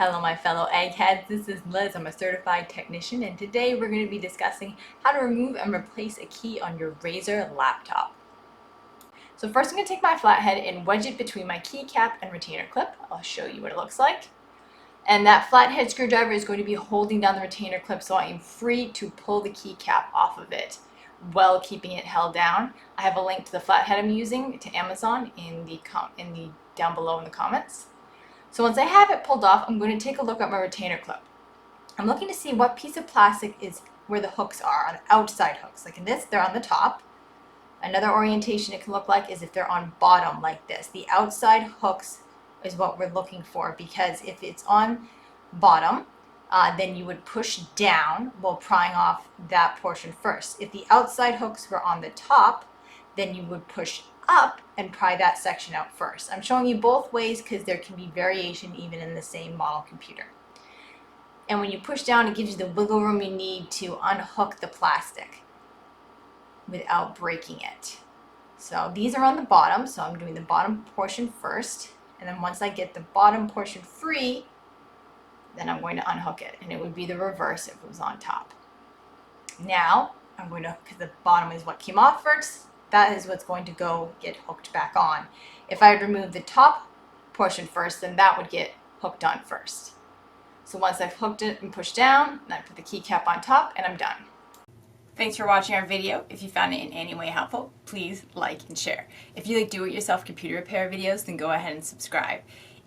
Hello my fellow eggheads, this is Liz. I'm a certified technician and today we're going to be discussing how to remove and replace a key on your Razer laptop. So first I'm going to take my flathead and wedge it between my keycap and retainer clip. I'll show you what it looks like. And that flathead screwdriver is going to be holding down the retainer clip so I am free to pull the keycap off of it while keeping it held down. I have a link to the flathead I'm using to Amazon in the down below in the comments. So once I have it pulled off, I'm going to take a look at my retainer clip. I'm looking to see what piece of plastic is where the hooks are, on the outside hooks. Like in this, they're on the top. Another orientation it can look like is if they're on bottom like this. The outside hooks is what we're looking for, because if it's on bottom, then you would push down while prying off that portion first. If the outside hooks were on the top, then you would push up and pry that section out first. I'm showing you both ways because there can be variation even in the same model computer. And when you push down, it gives you the wiggle room you need to unhook the plastic without breaking it. So these are on the bottom, so I'm doing the bottom portion first, and then once I get the bottom portion free, then I'm going to unhook it, and it would be the reverse if it was on top. Now I'm going to, because the bottom is what came off first, that is what's going to go get hooked back on. If I had removed the top portion first, then that would get hooked on first. So once I've hooked it and pushed down, then I put the keycap on top and I'm done. Thanks for watching our video. If you found it in any way helpful, please like and share. If you like do-it-yourself computer repair videos, then go ahead and subscribe.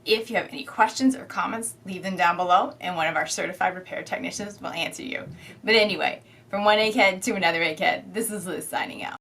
If you have any questions or comments, leave them down below and one of our certified repair technicians will answer you. But anyway, from one egghead to another egghead, this is Liz signing out.